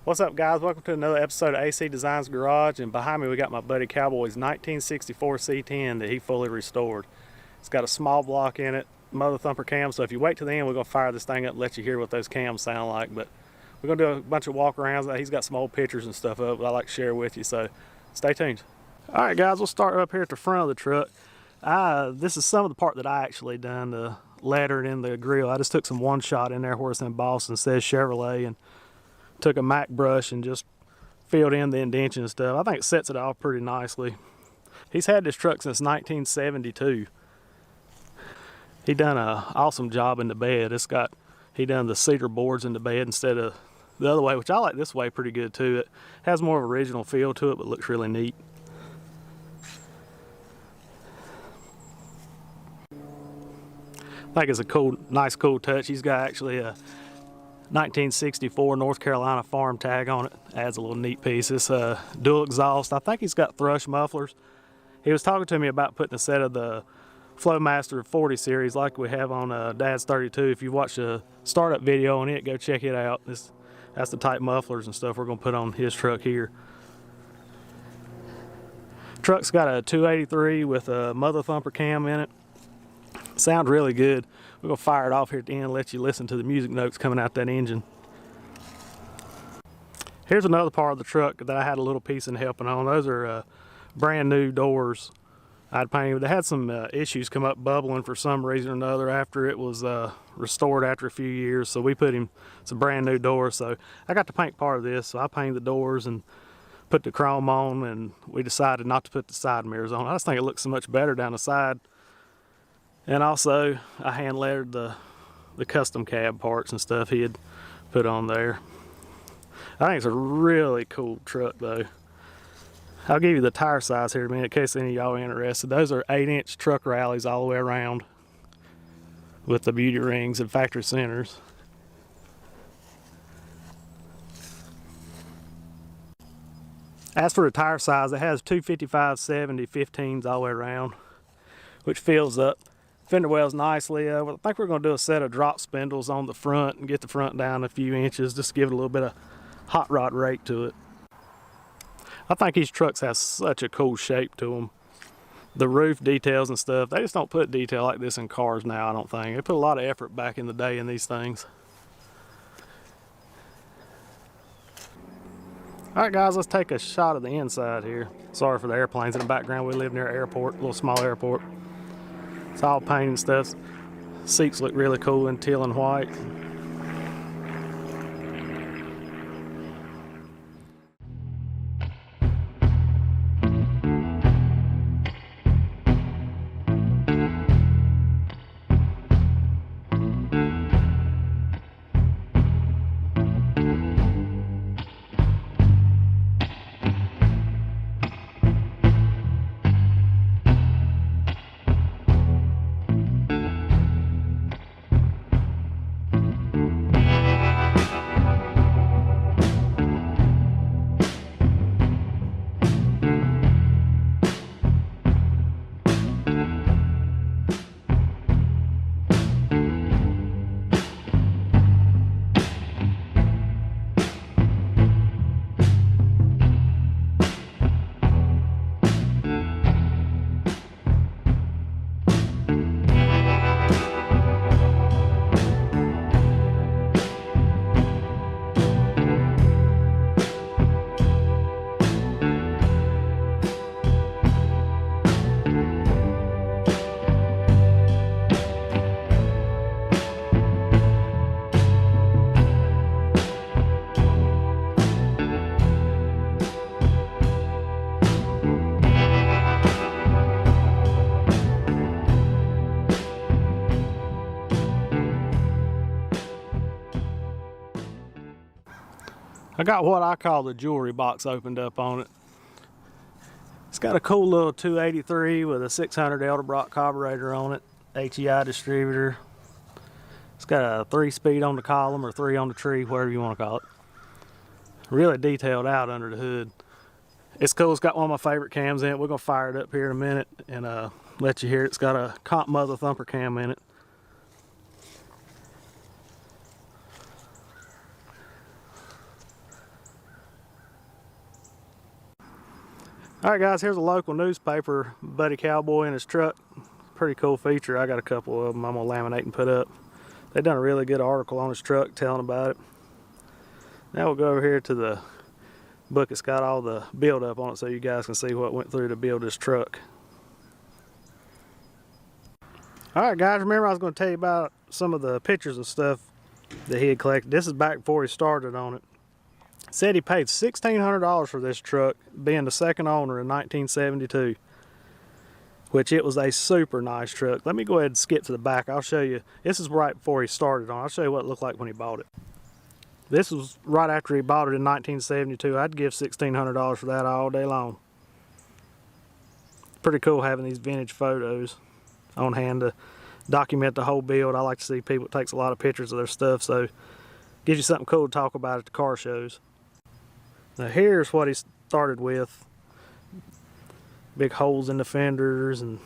What's up, guys? Welcome to another episode of AC Designs Garage, and behind me we got my buddy Cowboy's 1964 C10 that he fully restored. It's got a small block in it, Mutha Thumpr cam, so if you wait to the end we're going to fire this thing up and let you hear what those cams sound like. But we're going to do a bunch of walk arounds. He's got some old pictures and stuff up that I like to share with you, so stay tuned. Alright guys, we'll start up here at the front of the truck. This is some of the part that I actually done, the lettering in the grill. I just took some one shot in there where it's embossed and says Chevrolet, and took a Mac brush and just filled in the indentation and stuff. I think it sets it off pretty nicely. He's had this truck since 1972. He done an awesome job in the bed. He done the cedar boards in the bed instead of the other way, which I like this way pretty good too. It has more of an original feel to it, but looks really neat. I think it's a nice cool touch. He's got actually a 1964 North Carolina farm tag on it. Adds a little neat piece. It's a dual exhaust. I think he's got thrush mufflers. He was talking to me about putting a set of the Flowmaster 40 series like we have on Dad's 32. If you watch a startup video on it, go check it out. That's the type mufflers and stuff we're going to put on his truck here. Truck's got a 283 with a Mutha Thumpr cam in it. Sounds really good. We're going to fire it off here at the end and let you listen to the music notes coming out that engine. Here's another part of the truck that I had a little piece in helping on. Those are brand new doors I'd painted. They had some issues come up bubbling for some reason or another after it was restored after a few years. So we put him some brand new doors. So I got to paint part of this. So I painted the doors and put the chrome on, and we decided not to put the side mirrors on. I just think it looks so much better down the side. And also, I hand lettered the custom cab parts and stuff he had put on there. I think it's a really cool truck though. I'll give you the tire size here in a minute in case any of y'all are interested. Those are 8-inch truck rallies all the way around with the beauty rings and factory centers. As for the tire size, it has 255/70 15s all the way around, which fills up fender wells nicely. I think we're going to do a set of drop spindles on the front and get the front down a few inches, just to give it a little bit of hot rod rake to it. I think these trucks have such a cool shape to them. The roof details and stuff, they just don't put detail like this in cars now, I don't think. They put a lot of effort back in the day in these things. Alright guys, let's take a shot of the inside here. Sorry for the airplanes in the background. We live near an airport, a little small airport. It's all painted and stuff. Seats look really cool in teal and white. I got what I call the jewelry box opened up on it. It's got a cool little 283 with a 600 edelbrock carburetor on it, HEI distributor. It's got a 3-speed on the column or 3 on the tree, whatever you want to call it. Really detailed out under the hood. It's cool. It's got one of my favorite cams in it. We're going to fire it up here in a minute and let you hear it. It's got a comp Mutha Thumpr cam in it. Alright guys, here's a local newspaper, Buddy Cowboy in his truck. Pretty cool feature. I got a couple of them I'm going to laminate and put up. They've done a really good article on his truck telling about it. Now we'll go over here to the book. It's got all the build up on it so you guys can see what went through to build this truck. Alright guys, remember I was going to tell you about some of the pictures and stuff that he had collected. This is back before he started on it. Said he paid $1,600 for this truck, being the second owner in 1972. Which it was a super nice truck. Let me go ahead and skip to the back. I'll show you. This is right before he started on. I'll show you what it looked like when he bought it. This was right after he bought it in 1972. I'd give $1,600 for that all day long. Pretty cool having these vintage photos on hand to document the whole build. I like to see people. It takes a lot of pictures of their stuff, so it gives you something cool to talk about at the car shows. Now here's what he started with. Big holes in the fenders and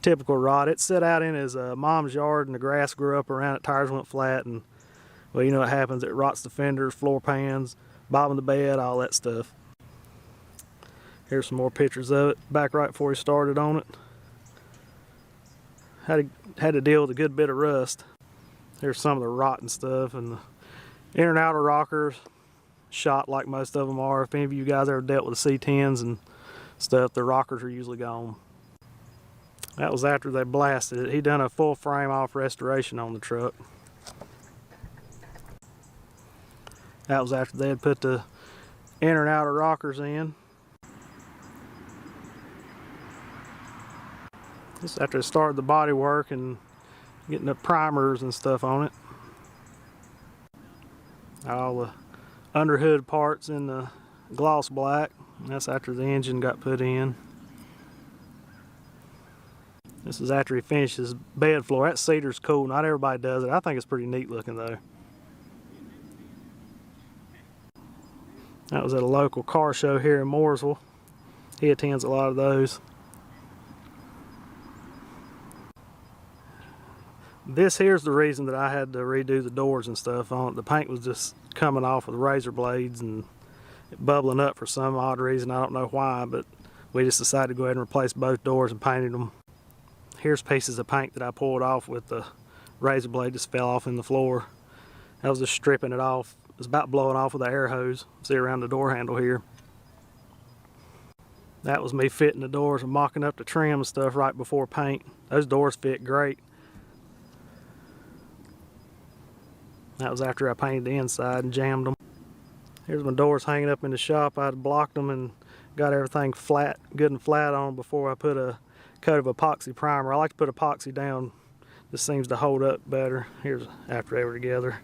typical rot. It set out in his mom's yard and the grass grew up around it, tires went flat, and well, you know what happens, it rots the fenders, floor pans, bottom of the bed, all that stuff. Here's some more pictures of it, back right before he started on it. Had to deal with a good bit of rust. Here's some of the rotten stuff, and the inner and outer rockers shot like most of them are. If any of you guys ever dealt with the C10s and stuff, the rockers are usually gone. That was after they blasted it. He done a full frame off restoration on the truck. That was after they had put the inner and outer rockers in. This is after they started the body work and getting the primers and stuff on it. All the underhood parts in the gloss black. That's after the engine got put in. This is after he finished his bed floor. That cedar's cool. Not everybody does it. I think it's pretty neat looking though. That was at a local car show here in Mooresville. He attends a lot of those. This here's the reason that I had to redo the doors and stuff on it. The paint was just coming off with razor blades and bubbling up for some odd reason. I don't know why, but we just decided to go ahead and replace both doors and painted them. Here's pieces of paint that I pulled off with the razor blade, just fell off in the floor. I was just stripping it off. It was about blowing off with the air hose. See around the door handle here. That was me fitting the doors and mocking up the trim and stuff right before paint. Those doors fit great. That was after I painted the inside and jammed them. Here's my doors hanging up in the shop. I'd blocked them and got everything flat, good and flat on them before I put a coat of epoxy primer. I like to put epoxy down. This seems to hold up better. Here's after they were together.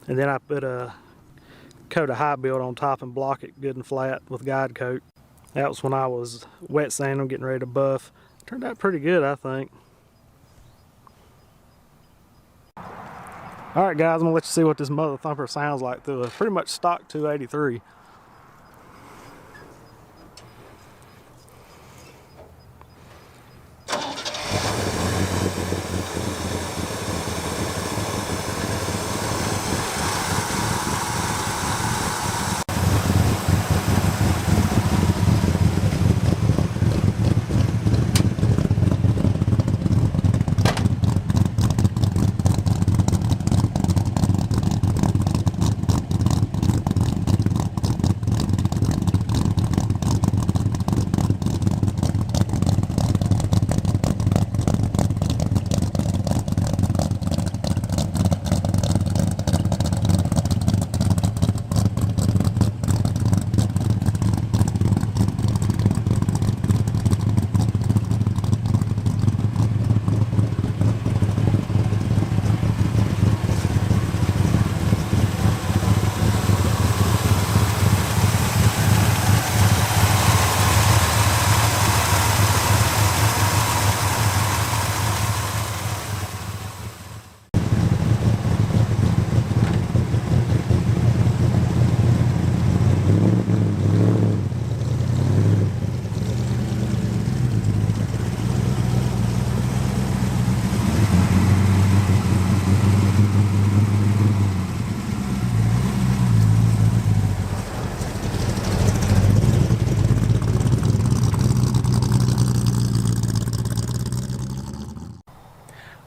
And then I put a coat of high build on top and block it good and flat with guide coat. That was when I was wet sanding them, getting ready to buff. Turned out pretty good, I think. Alright guys, I'm going to let you see what this Mutha Thumpr sounds like through a pretty much stock 283.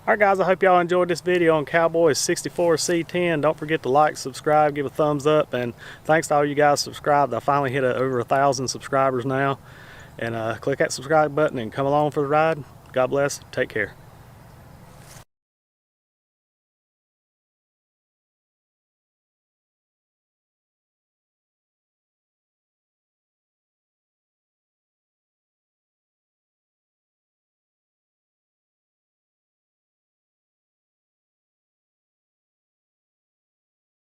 Alright guys, I hope y'all enjoyed this video on Cowboy's 64 C10. Don't forget to like, subscribe, give a thumbs up, and thanks to all you guys subscribed. I finally hit over 1,000 subscribers now. And click that subscribe button and come along for the ride. God bless. Take care.